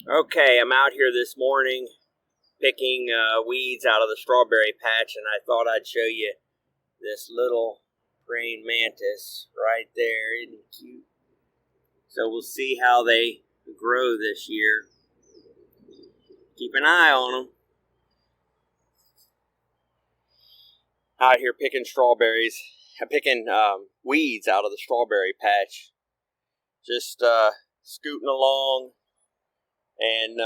Okay, I'm out here this morning picking weeds out of the strawberry patch, and I thought I'd show you this little praying mantis right there. Isn't he cute? So we'll see how they grow this year. Keep an eye on them. Out here picking strawberries. I'm picking weeds out of the strawberry patch. Just scooting along and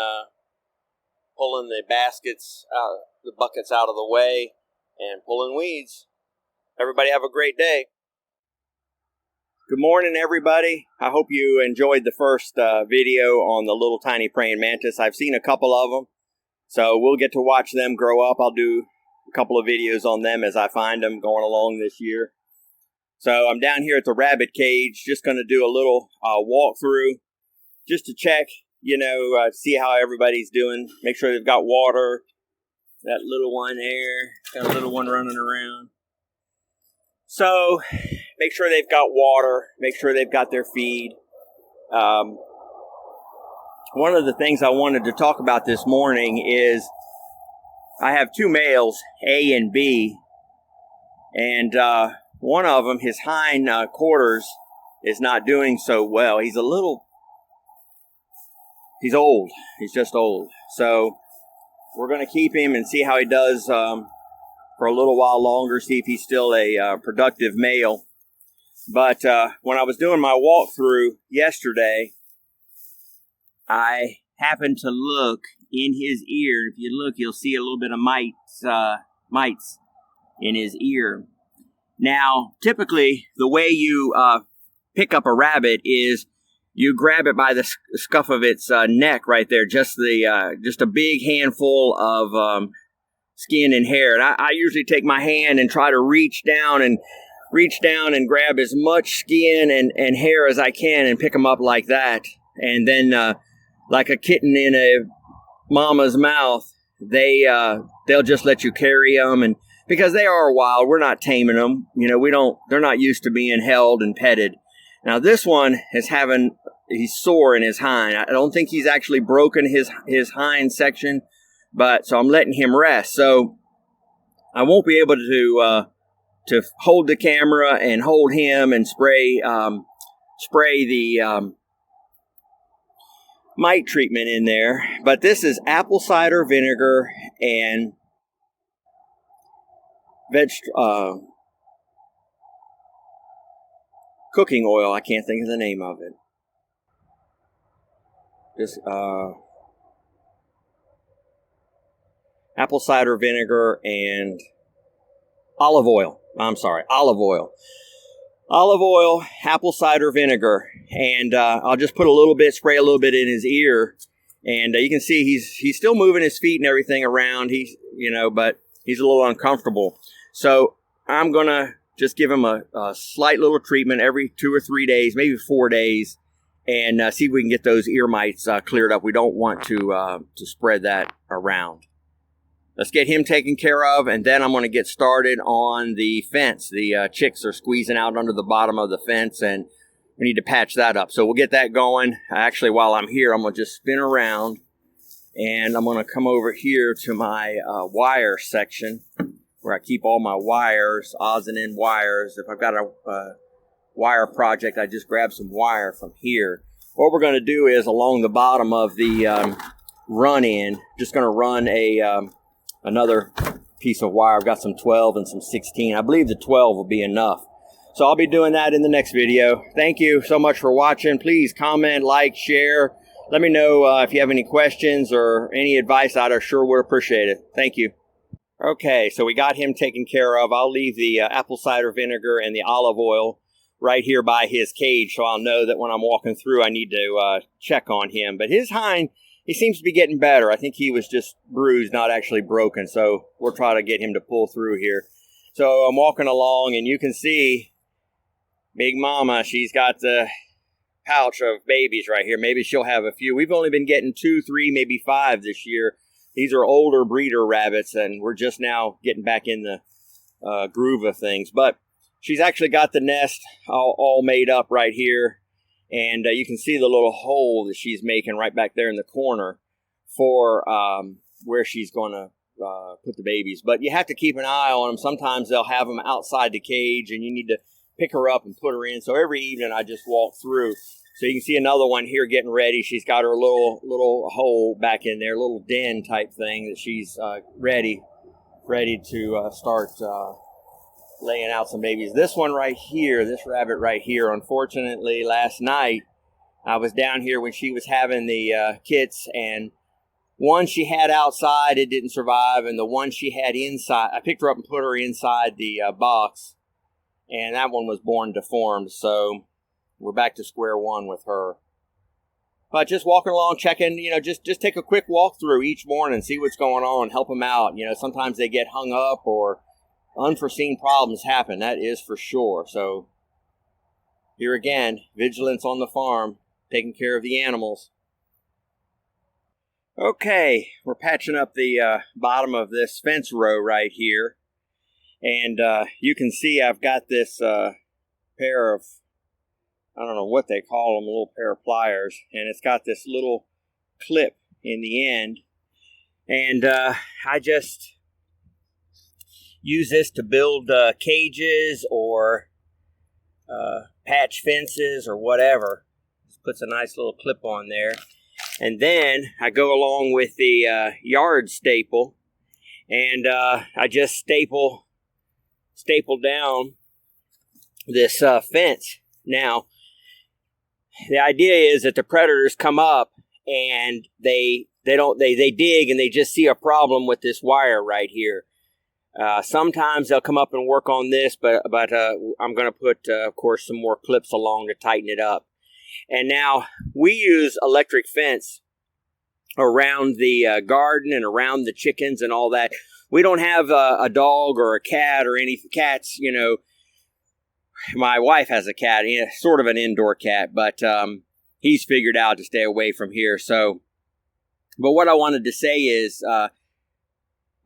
pulling the baskets out, the buckets out of the way, and pulling weeds. Everybody have a great day. Good morning, everybody. I hope you enjoyed the first video on the little tiny praying mantis. I've seen a couple of them, so we'll get to watch them grow up. I'll do a couple of videos on them as I find them going along this year. So I'm down here at the rabbit cage, just going to do a little walkthrough just to check, see how everybody's doing. Make sure they've got water. That little one there, got a little one running around. So make sure they've got water. Make sure they've got their feed. One of the things I wanted to talk about this morning is I have two males, A and B, and one of them, his hind quarters, is not doing so well. He's old. He's just old. So we're going to keep him and see how he does for a little while longer, see if he's still a productive male. But when I was doing my walkthrough yesterday, I happened to look in his ear. If you look, you'll see a little bit of mites in his ear. Now, typically, the way you pick up a rabbit is you grab it by the scuff of its neck right there, just a big handful of skin and hair. And I usually take my hand and try to reach down and grab as much skin and hair as I can and pick them up like that. And then, like a kitten in a mama's mouth, they'll just let you carry them, and because they are wild, we're not taming them. They're not used to being held and petted. Now this one he's sore in his hind. I don't think he's actually broken his hind section, so I'm letting him rest. So I won't be able to hold the camera and hold him and spray the mite treatment in there. But this is apple cider vinegar and cooking oil. I can't think of the name of it. Just apple cider vinegar and olive oil. Olive oil. Olive oil, apple cider vinegar, and I'll just spray a little bit in his ear, and you can see he's still moving his feet and everything around. But he's a little uncomfortable. So I'm gonna just give him a slight little treatment every 2 or 3 days, maybe 4 days, and see if we can get those ear mites cleared up. We don't want to spread that around. Let's get him taken care of, and then I'm going to get started on the fence. The chicks are squeezing out under the bottom of the fence, and we need to patch that up. So we'll get that going. Actually, while I'm here, I'm going to just spin around, and I'm going to come over here to my wire section where I keep all my wires, odds and end wires. If I've got a wire project, I just grab some wire from here. What we're going to do is along the bottom of the run-in, just going to run another piece of wire. I've got some 12 and some 16. I believe the 12 will be enough. So I'll be doing that in the next video. Thank you so much for watching. Please comment, like, share. Let me know if you have any questions or any advice. I'd sure would appreciate it. Thank you. Okay, so we got him taken care of. I'll leave the apple cider vinegar and the olive oil right here by his cage, so I'll know that when I'm walking through I need to check on him. But his hind, he seems to be getting better. I think he was just bruised, not actually broken. So we'll try to get him to pull through here. So I'm walking along, and you can see Big Mama. She's got the pouch of babies right here. Maybe she'll have a few. We've only been getting 2, 3, maybe 5 this year. These are older breeder rabbits, and we're just now getting back in the groove of things. But she's actually got the nest all made up right here. And you can see the little hole that she's making right back there in the corner for where she's going to put the babies. But you have to keep an eye on them. Sometimes they'll have them outside the cage, and you need to pick her up and put her in. So every evening I just walk through. So you can see another one here getting ready. She's got her little hole back in there, little den type thing that she's ready to start laying out some babies. This one right here, this rabbit right here, unfortunately last night I was down here when she was having the kits, and one she had outside, it didn't survive, and the one she had inside, I picked her up and put her inside the box, and that one was born deformed. So we're back to square one with her. But just walking along, checking, just take a quick walk through each morning, see what's going on, help them out. Sometimes they get hung up or unforeseen problems happen, that is for sure. So here again, vigilance on the farm, taking care of the animals. Okay, we're patching up the bottom of this fence row right here. And you can see I've got this pair of, I don't know what they call them, a little pair of pliers. And it's got this little clip in the end. And I just use this to build cages or patch fences or whatever. Just puts a nice little clip on there. And then I go along with the yard staple, and I just staple down this fence. Now, the idea is that the predators come up and they dig and they just see a problem with this wire right here. Sometimes they'll come up and work on this, but I'm going to put, of course, some more clips along to tighten it up. And now we use electric fence around the garden and around the chickens and all that. We don't have a dog or a cat or any cats, My wife has a cat, sort of an indoor cat, but he's figured out to stay away from here. So, but what I wanted to say is,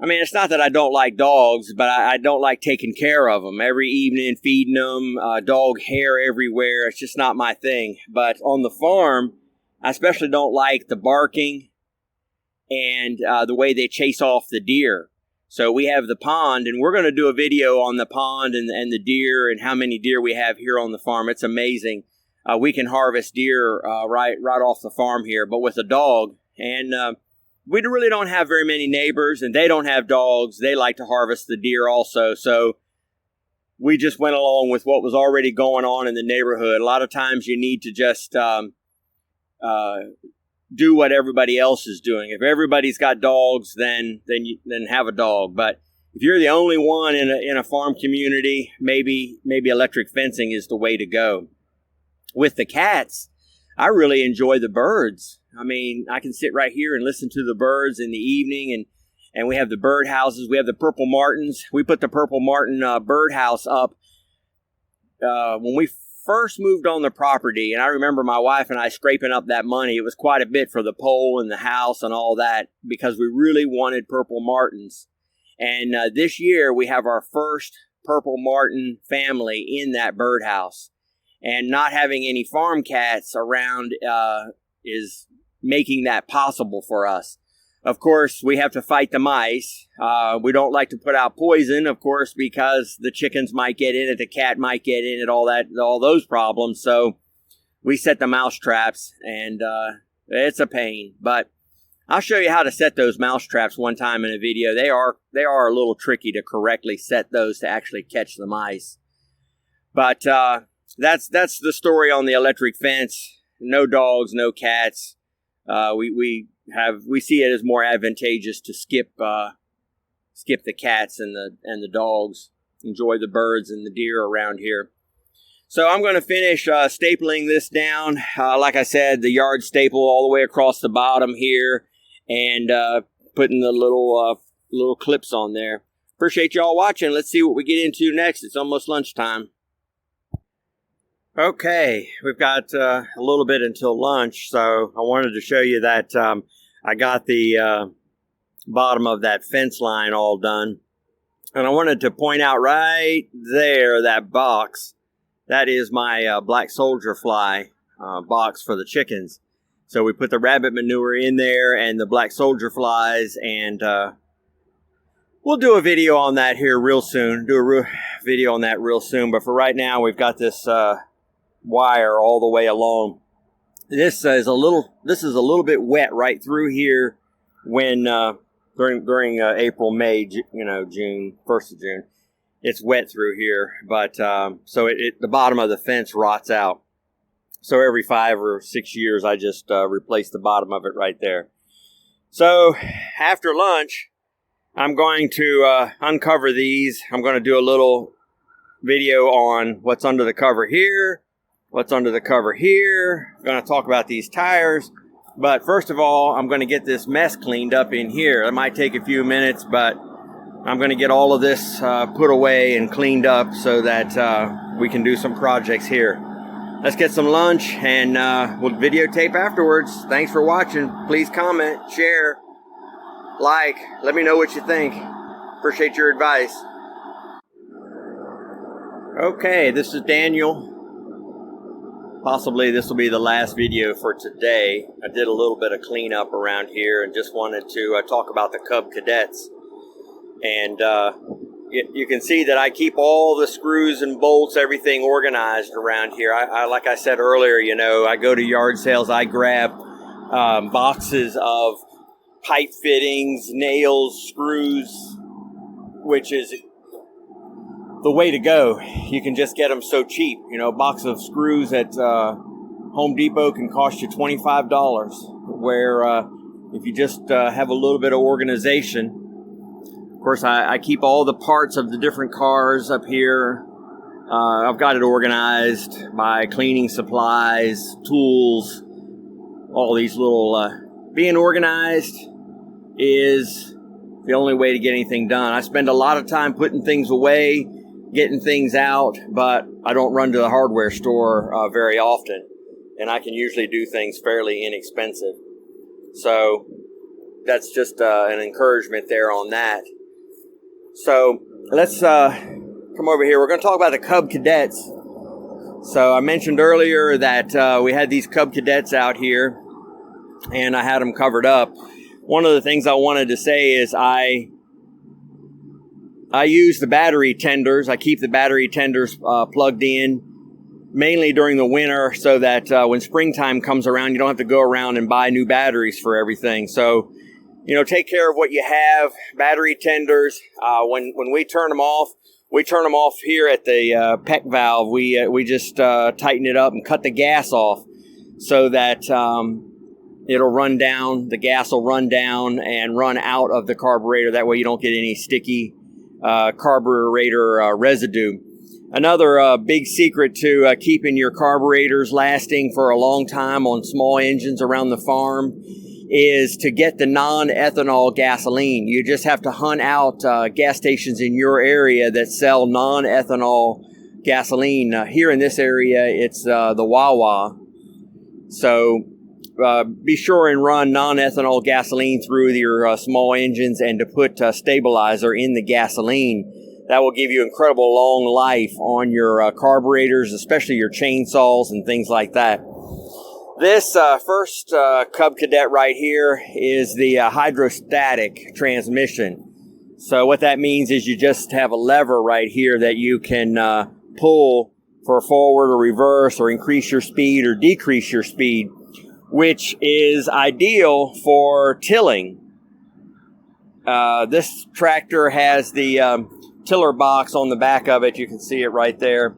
it's not that I don't like dogs, but I don't like taking care of them. Every evening, feeding them, dog hair everywhere. It's just not my thing. But on the farm, I especially don't like the barking and the way they chase off the deer. So we have the pond, and we're going to do a video on the pond and the deer and how many deer we have here on the farm. It's amazing. We can harvest deer right off the farm here, but with a dog. And we really don't have very many neighbors, and they don't have dogs. They like to harvest the deer also. So we just went along with what was already going on in the neighborhood. A lot of times you need to just do what everybody else is doing. If everybody's got dogs, then have a dog. But if you're the only one in a farm community, maybe electric fencing is the way to go. With the cats, I really enjoy the birds. I can sit right here and listen to the birds in the evening, and we have the bird houses. We have the purple martins. We put the purple martin bird house up when we first moved on the property, and I remember my wife and I scraping up that money. It was quite a bit for the pole and the house and all that because we really wanted purple martins. And this year we have our first purple martin family in that birdhouse. And not having any farm cats around is making that possible for us. Of course, we have to fight the mice. We don't like to put out poison, of course, because the chickens might get in it, the cat might get in it, all those problems. So we set the mouse traps, and it's a pain. But I'll show you how to set those mouse traps one time in a video. They are a little tricky to correctly set those to actually catch the mice. But that's the story on the electric fence. No dogs, no cats. We see it as more advantageous to skip the cats and the dogs. Enjoy the birds and the deer around here. So I'm going to finish stapling this down. Like I said, the yard staple all the way across the bottom here, and putting the little clips on there. Appreciate y'all watching. Let's see what we get into next. It's almost lunchtime. Okay, we've got a little bit until lunch, so I wanted to show you that I got the bottom of that fence line all done. And I wanted to point out right there, that box, that is my black soldier fly. box for the chickens. So we put the rabbit manure in there and the black soldier flies, and we'll do a video on that here real soon. Video on that real soon. But for right now, we've got this wire all the way along. This is a little bit wet right through here when during April, May, June, 1st of June. It's wet through here, but so the bottom of the fence rots out. So every 5 or 6 years, I just replace the bottom of it right there. So after lunch, I'm going to uncover these. I'm going to do a little video on what's under the cover here, what's under the cover here. I'm going to talk about these tires. But first of all, I'm going to get this mess cleaned up in here. It might take a few minutes, but I'm going to get all of this put away and cleaned up so that we can do some projects here. Let's get some lunch, and we'll videotape afterwards. Thanks for watching. Please comment, share, like. Let me know what you think. Appreciate your advice. Okay, this is Daniel. Possibly this will be the last video for today. I did a little bit of cleanup around here and just wanted to talk about the Cub Cadets. And you can see that I keep all the screws and bolts, everything organized around here. I like I said earlier, I go to yard sales, I grab boxes of pipe fittings, nails, screws, which is the way to go. You can just get them so cheap. A box of screws at Home Depot can cost you $25, where if you just have a little bit of organization. Of course, I keep all the parts of the different cars up here. I've got it organized by cleaning supplies, tools, all these little... being organized is the only way to get anything done. I spend a lot of time putting things away, getting things out, but I don't run to the hardware store very often, and I can usually do things fairly inexpensive. So that's just an encouragement there on that. So let's come over here. We're going to talk about the Cub Cadets. So I mentioned earlier that we had these Cub Cadets out here, and I had them covered up. One of the things I wanted to say is I use the battery tenders. I keep the battery tenders plugged in, mainly during the winter, so that when springtime comes around, you don't have to go around and buy new batteries for everything. So take care of what you have. Battery tenders, when we turn them off here at the PEC valve. We just tighten it up and cut the gas off so that it'll run down. The gas will run down and run out of the carburetor. That way you don't get any sticky carburetor residue. Another big secret to keeping your carburetors lasting for a long time on small engines around the farm is to get the non-ethanol gasoline. You just have to hunt out gas stations in your area that sell non-ethanol gasoline. Here in this area, it's the Wawa. So be sure and run non-ethanol gasoline through your small engines, and to put stabilizer in the gasoline. That will give you incredible long life on your carburetors, especially your chainsaws and things like that. This first Cub Cadet right here is the hydrostatic transmission. So what that means is you just have a lever right here that you can pull for forward or reverse, or increase your speed or decrease your speed, which is ideal for tilling. This tractor has the tiller box on the back of it. You can see it right there.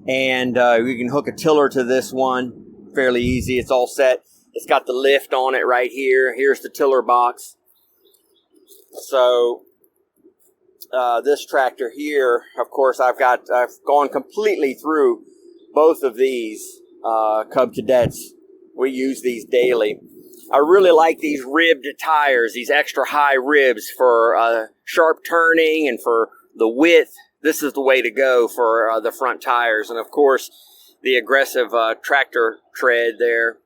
And you can hook a tiller to this one. Fairly easy. It's all set. It's got the lift on it right here. Here's the tiller box. So this tractor here, of course, I've gone completely through both of these Cub Cadets. We use these daily. I really like these ribbed tires, these extra high ribs for sharp turning and for the width. This is the way to go for the front tires. And of course, the aggressive tractor tread there.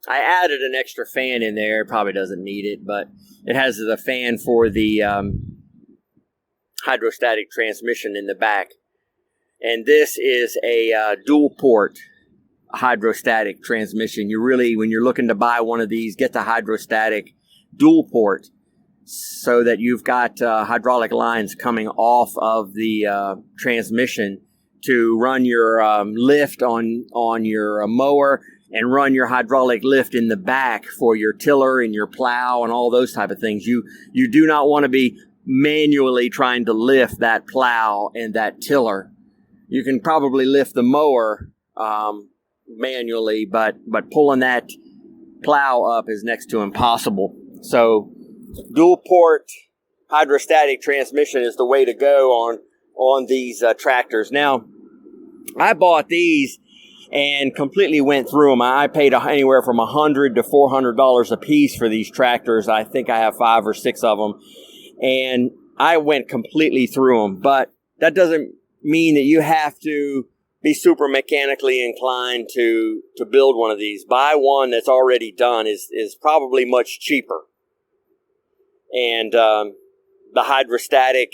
I added an extra fan in there. Probably doesn't need it, but it has the fan for the hydrostatic transmission in the back. And this is a dual port hydrostatic transmission. You really, when you're looking to buy one of these, get the hydrostatic dual port, so that you've got hydraulic lines coming off of the transmission to run your lift on your mower, and run your hydraulic lift in the back for your tiller and your plow and all those type of things. You do not want to be manually trying to lift that plow and that tiller. You can probably lift the mower manually, but pulling that plow up is next to impossible. So dual port hydrostatic transmission is the way to go on these tractors. Now, I bought these and completely went through them. I paid anywhere from $100 to $400 a piece for these tractors. I think I have 5 or 6 of them, and I went completely through them. But that doesn't mean that you have to be super mechanically inclined to build one of these. Buy one that's already done is probably much cheaper. And the hydrostatic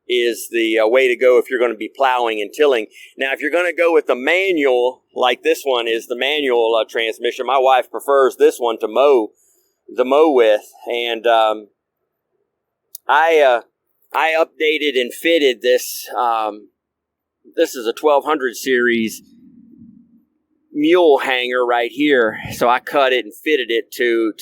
is the way to go if you're going to be plowing and tilling. Now, if you're going to go with the manual, like this one is the manual transmission, my wife prefers this one to mow with. And I updated and fitted this. This is a 1200 series mule hanger right here. So I cut it and fitted it to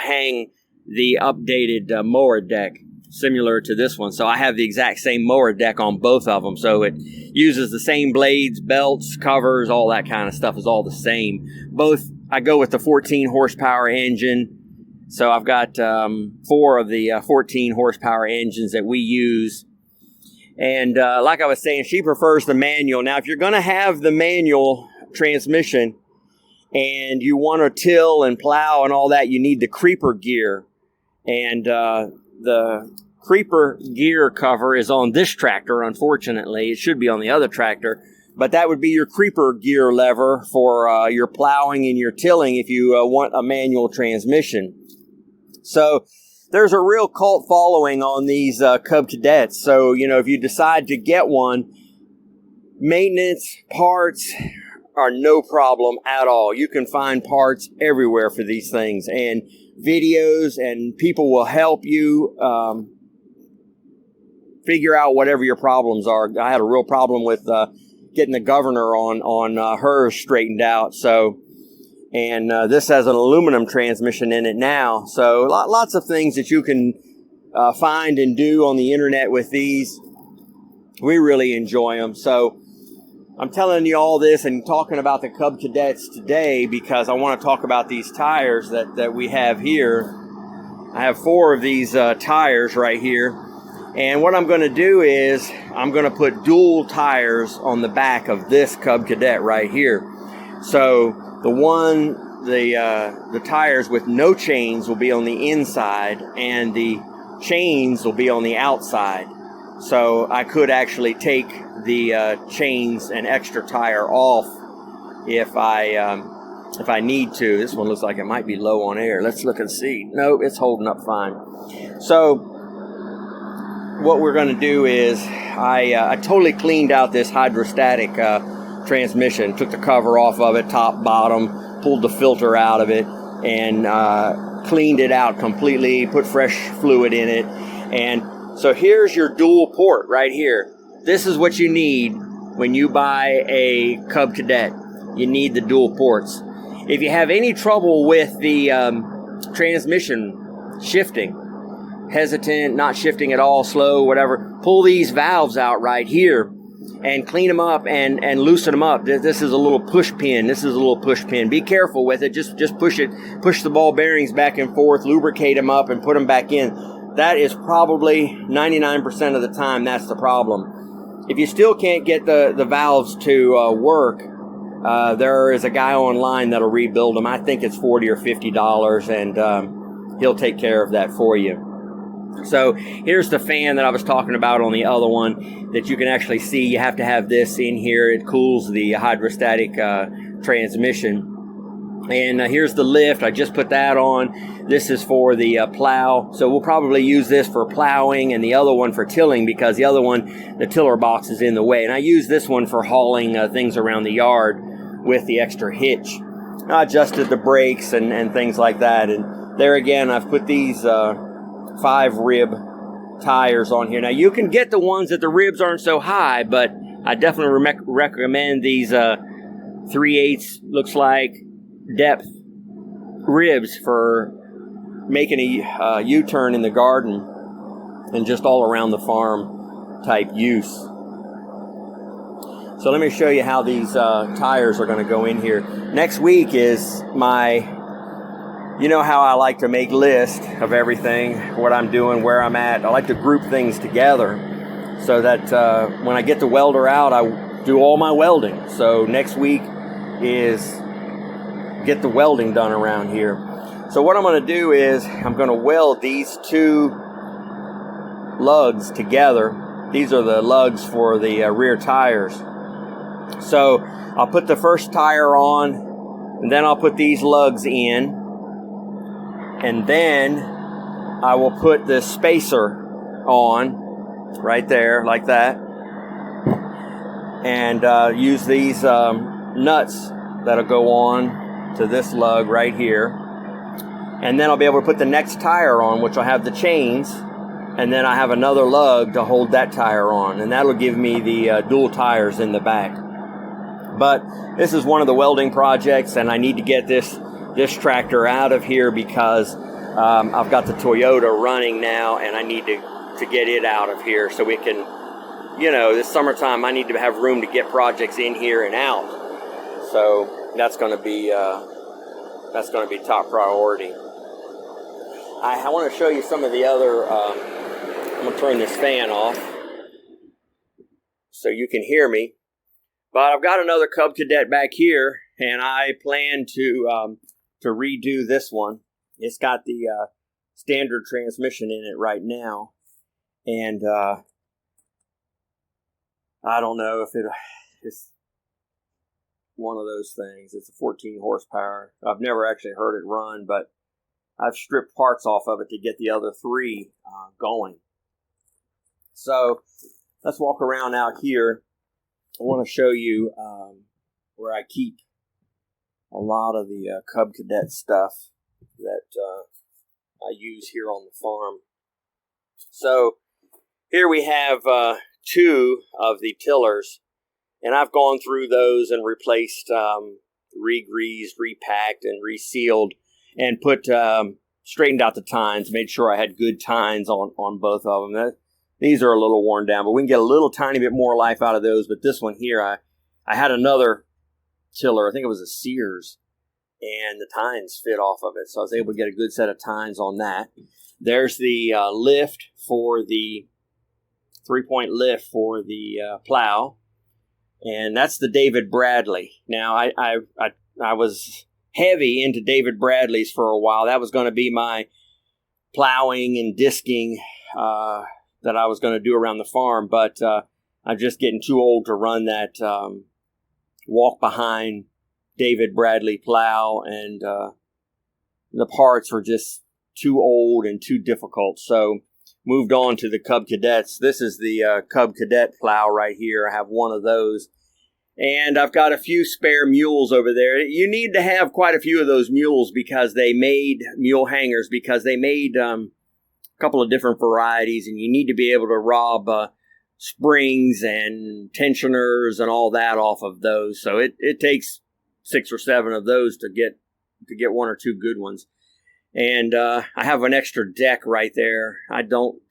hang the updated mower deck, similar to this one. So I have the exact same mower deck on both of them. So it uses the same blades, belts, covers, all that kind of stuff is all the same. Both, I go with the 14 horsepower engine. So I've got 4 of the 14 horsepower engines that we use. And like I was saying, she prefers the manual. Now, if you're going to have the manual transmission and you want to till and plow and all that, you need the creeper gear. And the creeper gear cover is on this tractor, unfortunately. It should be on the other tractor. But that would be your creeper gear lever for your plowing and your tilling if you want a manual transmission. So there's a real cult following on these Cub Cadets. So, if you decide to get one, maintenance, parts are no problem at all. You can find parts everywhere for these things, and videos, and people will help you figure out whatever your problems are. I had a real problem with getting the governor on hers straightened out. So, and this has an aluminum transmission in it now. So lots of things that you can find and do on the internet with these. We really enjoy them. So I'm telling you all this and talking about the Cub Cadets today because I want to talk about these tires that we have here. I have 4 of these tires right here. And what I'm going to do is I'm going to put dual tires on the back of this Cub Cadet right here. So the tires with no chains will be on the inside and the chains will be on the outside. So I could actually take the chains and extra tire off if I need to. This one looks like it might be low on air. Let's look and see. Nope, it's holding up fine. So what we're going to do is I totally cleaned out this hydrostatic transmission. Took the cover off of it, top, bottom, pulled the filter out of it, and cleaned it out completely, put fresh fluid in it. And so here's your dual port right here. This is what you need when you buy a Cub Cadet. You need the dual ports. If you have any trouble with the transmission shifting, hesitant, not shifting at all, slow, whatever, pull these valves out right here and clean them up and loosen them up. This is a little push pin. This is a little push pin. Be careful with it. Just push it. Push the ball bearings back and forth, lubricate them up, and put them back in. That is probably 99% of the time that's the problem. If you still can't get the valves to work, there is a guy online that'll rebuild them. I think it's $40 or $50, and he'll take care of that for you. So here's the fan that I was talking about on the other one that you can actually see. You have to have this in here. It cools the hydrostatic transmission. And here's the lift. I just put that on. This is for the plow. So we'll probably use this for plowing and the other one for tilling because the other one, the tiller box is in the way. And I use this one for hauling things around the yard. with the extra hitch. I adjusted the brakes and things like that. And there again, I've put these 5-rib tires on here. Now, you can get the ones that the ribs aren't so high, but I definitely recommend these 3/8 looks like depth ribs for making a U-turn in the garden and just all around the farm type use. So let me show you how these tires are going to go in here. Next week is you know how I like to make lists of everything, what I'm doing, where I'm at. I like to group things together so that when I get the welder out, I do all my welding. So next week is get the welding done around here. So what I'm going to do is I'm going to weld these 2 lugs together. These are the lugs for the rear tires. So I'll put the first tire on, and then I'll put these lugs in, and then I will put the spacer on right there like that, and use these nuts that'll go on to this lug right here, and then I'll be able to put the next tire on, which will have the chains, and then I have another lug to hold that tire on, and that'll give me the dual tires in the back. But this is one of the welding projects, and I need to get this tractor out of here because I've got the Toyota running now, and I need to get it out of here so we can, this summertime I need to have room to get projects in here and out. So that's going to be top priority. I want to show you some of the other. I'm going to turn this fan off so you can hear me. But I've got another Cub Cadet back here, and I plan to redo this one. It's got the standard transmission in it right now, and I don't know if it's one of those things. It's a 14 horsepower. I've never actually heard it run, but I've stripped parts off of it to get the other 3 going. So let's walk around out here. I want to show you where I keep a lot of the Cub Cadet stuff that I use here on the farm. So here we have 2 of the tillers, and I've gone through those and replaced, re-greased, repacked, and resealed, and put straightened out the tines, made sure I had good tines on both of them. These are a little worn down, but we can get a little tiny bit more life out of those. But this one here, I had another tiller, I think it was a Sears, and the tines fit off of it. So I was able to get a good set of tines on that. There's the lift for the 3-point lift for the plow. And that's the David Bradley. Now, I was heavy into David Bradley's for a while. That was going to be my plowing and disking that I was going to do around the farm, but I'm just getting too old to run that walk behind David Bradley plow, and the parts were just too old and too difficult. So moved on to the Cub Cadets. This is the Cub Cadet plow right here. I have one of those, and I've got a few spare mules over there. You need to have quite a few of those mules because they made mule hangers, because they made couple of different varieties, and you need to be able to rob springs and tensioners and all that off of those. So it takes 6 or 7 of those to get 1 or 2 good ones. And I have an extra deck right there. I don't.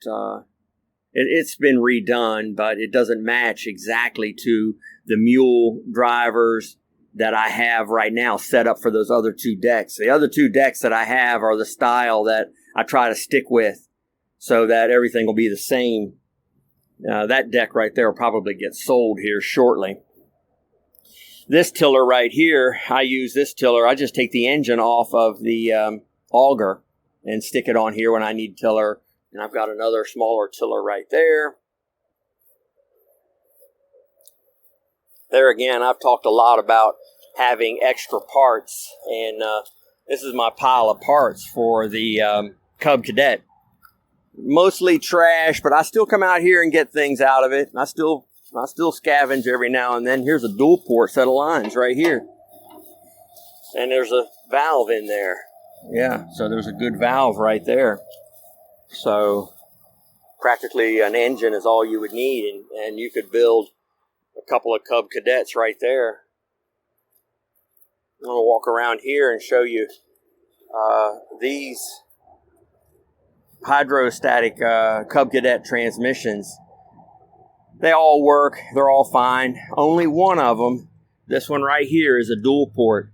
It's been redone, but it doesn't match exactly to the mule drivers that I have right now set up for those other 2 decks. The other 2 decks that I have are the style that I try to stick with, so that everything will be the same. That deck right there will probably get sold here shortly. This tiller right here, I use this tiller. I just take the engine off of the Auger and stick it on here when I need tiller. And I've got another smaller tiller right there. There again, I've talked a lot about having extra parts. And this is my pile of parts for the Cub Cadet. Mostly trash, but I still come out here and get things out of it. I still scavenge every now and then. Here's a dual port set of lines right here. And there's a valve in there. Yeah, so there's a good valve right there. So practically an engine is all you would need, and you could build a couple of Cub Cadets right there. I'm going to walk around here and show you these hydrostatic Cub Cadet transmissions. They all work. They're all fine. Only one of them, this one right here, is a dual port.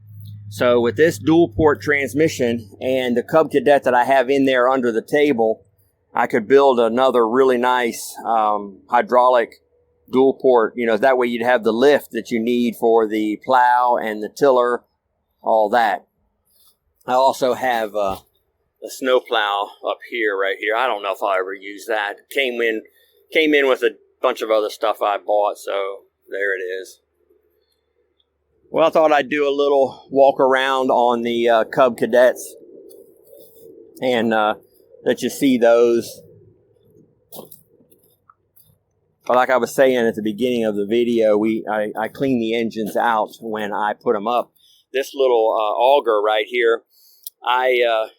So with this dual port transmission and the Cub Cadet that I have in there under the table, I could build another really nice hydraulic dual port. You know, that way you'd have the lift that you need for the plow and the tiller, all that. I also have a snow plow up here, right here. I don't know if I'll ever use that. Came in with a bunch of other stuff I bought, so there it is. Well, I thought I'd do a little walk around on the Cub Cadets and let you see those. But like I was saying at the beginning of the video, I clean the engines out when I put them up. This little auger right here, I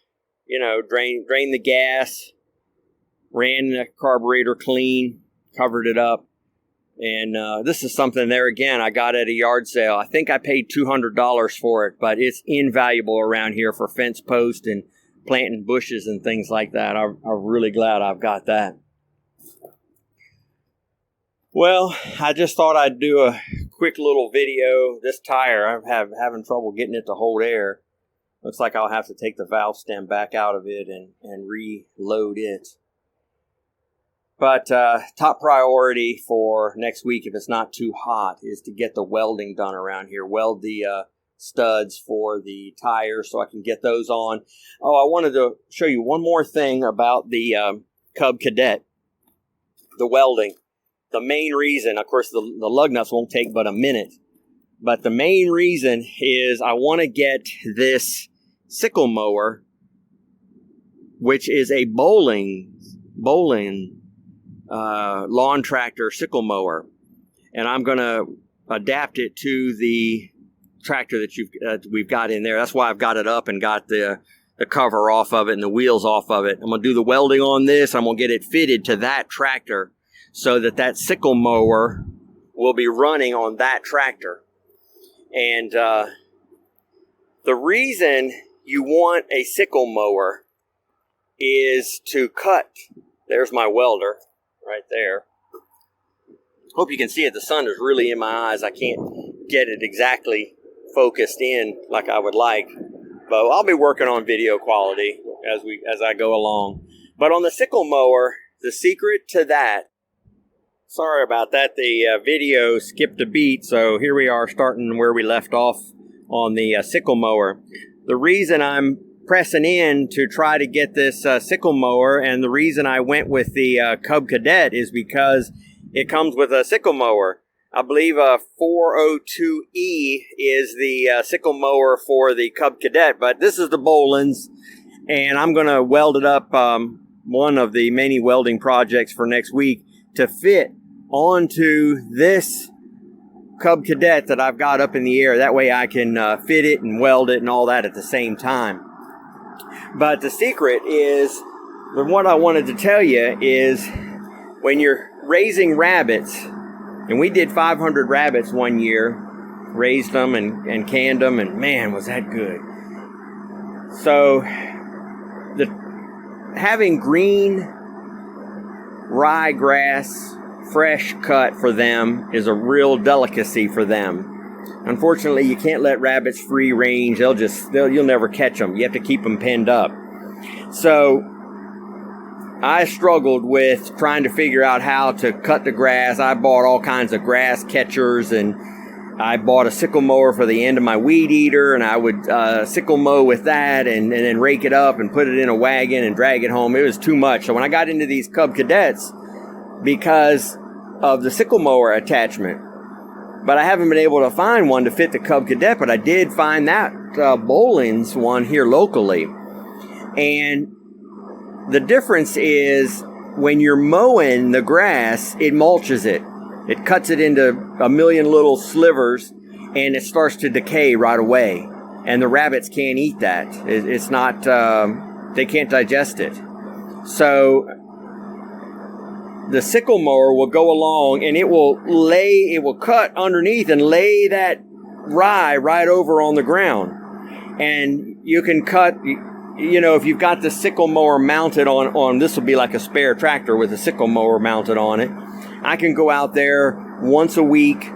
drained the gas, ran the carburetor clean, covered it up. And this is something there again I got at a yard sale. I think I paid $200 for it, but it's invaluable around here for fence posts and planting bushes and things like that. I'm really glad I've got that. Well, I just thought I'd do a quick little video. This tire, I'm having trouble getting it to hold air. Looks like I'll have to take the valve stem back out of it and reload it. But top priority for next week, if it's not too hot, is to get the welding done around here. Weld the studs for the tires so I can get those on. Oh, I wanted to show you one more thing about the Cub Cadet, the welding. The main reason, of course, the lug nuts won't take but a minute. But the main reason is I want to get this sickle mower, which is a bowling lawn tractor sickle mower, and I'm going to adapt it to the tractor that we've got in there. That's why I've got it up and got the cover off of it and the wheels off of it. I'm going to do the welding on this. I'm going to get it fitted to that tractor so that sickle mower will be running on that tractor. And the reason you want a sickle mower is to cut. There's my welder right there. Hope you can see it. The sun is really in my eyes. I can't get it exactly focused in like I would like, but I'll be working on video quality as I go along. But on the sickle mower, the secret to that, sorry about that, the video skipped a beat, so here we are starting where we left off on the sickle mower. The reason I'm pressing in to try to get this sickle mower, and the reason I went with the Cub Cadet, is because it comes with a sickle mower. I believe a 402E is the sickle mower for the Cub Cadet, but this is the Boland's, and I'm going to weld it up, one of the many welding projects for next week, to fit onto this Cub Cadet that I've got up in the air. That way I can fit it and weld it and all that at the same time. But the secret is, what I wanted to tell you is, when you're raising rabbits, and we did 500 rabbits one year, raised them and canned them, and man, was that good. So having green ryegrass fresh cut for them is a real delicacy for them. Unfortunately, you can't let rabbits free range. You'll never catch them. You have to keep them penned up. So I struggled with trying to figure out how to cut the grass. I bought all kinds of grass catchers, and I bought a sickle mower for the end of my weed eater, and I would sickle mow with that and then rake it up and put it in a wagon and drag it home. It was too much. So when I got into these Cub Cadets, because of the sickle mower attachment, but I haven't been able to find one to fit the Cub Cadet, but I did find that Boland's one here locally. And the difference is, when you're mowing the grass, it mulches it. It cuts it into a million little slivers, and it starts to decay right away. and the rabbits can't eat that. It's not, they can't digest it. So the sickle mower will go along and it will cut underneath and lay that rye right over on the ground. And you can cut, if you've got the sickle mower mounted on this will be like a spare tractor with a sickle mower mounted on it. I can go out there once a week,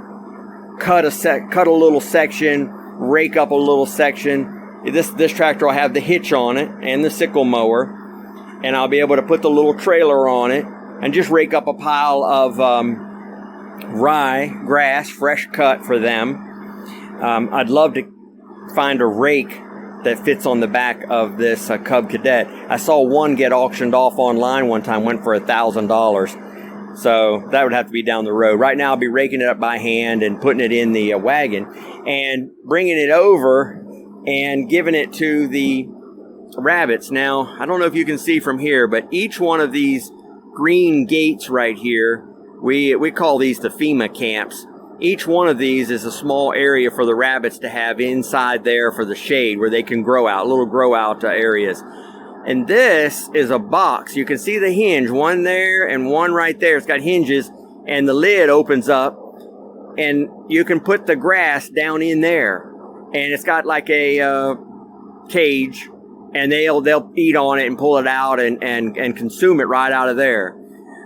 cut a little section, rake up a little section. This tractor will have the hitch on it and the sickle mower, and I'll be able to put the little trailer on it and just rake up a pile of rye grass, fresh cut for them. I'd love to find a rake that fits on the back of this Cub Cadet. I saw one get auctioned off online one time, went for $1,000. So that would have to be down the road. Right now I'll be raking it up by hand and putting it in the wagon and bringing it over and giving it to the rabbits. Now, I don't know if you can see from here, but each one of these green gates right here, we call these the FEMA camps. Each one of these is a small area for the rabbits to have inside there for the shade where they can grow out, little grow out areas. And this is a box. You can see the hinge, one there and one right there. It's got hinges and the lid opens up and you can put the grass down in there. And it's got like a cage and they'll eat on it and pull it out and consume it right out of there.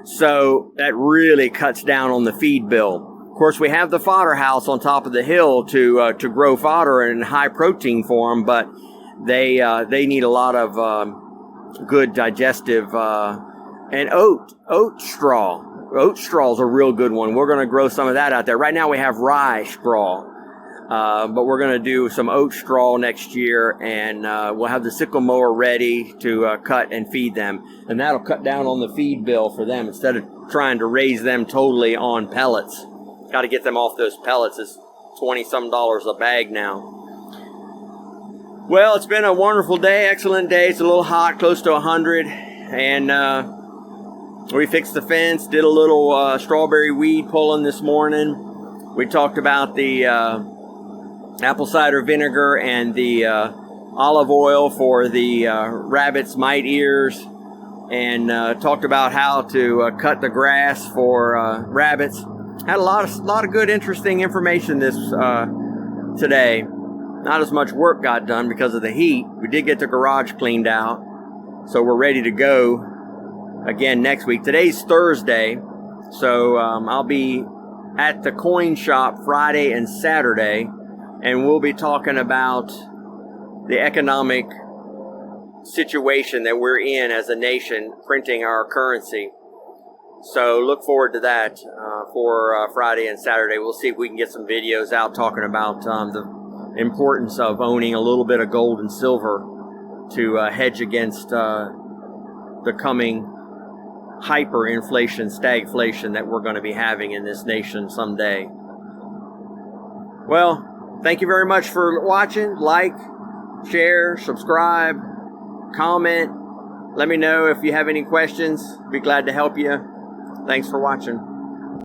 So that really cuts down on the feed bill. Of course, we have the fodder house on top of the hill to grow fodder and high protein for them, but they need a lot of good digestive and oat straw. Oat straw is a real good one. We're going to grow some of that out there. Right now we have rye straw, but we're going to do some oat straw next year, and we'll have the sickle mower ready to cut and feed them, and that'll cut down on the feed bill for them instead of trying to raise them totally on pellets. Got to get them off those pellets. It's $20-some a bag now. Well, it's been a wonderful day, excellent day. It's a little hot, close to 100. And we fixed the fence, did a little strawberry weed pulling this morning. We talked about the apple cider vinegar and the olive oil for the rabbit's mite ears. And talked about how to cut the grass for rabbits. Had a lot of good, interesting information this today. Not as much work got done because of the heat. We did get the garage cleaned out, so we're ready to go again next week. Today's Thursday, so I'll be at the coin shop Friday and Saturday, and we'll be talking about the economic situation that we're in as a nation, printing our currency. So look forward to that for Friday and Saturday. We'll see if we can get some videos out talking about the importance of owning a little bit of gold and silver to hedge against the coming hyperinflation, stagflation that we're going to be having in this nation someday. Well, thank you very much for watching. Like, share, subscribe, comment. Let me know if you have any questions. Be glad to help you. Thanks for watching.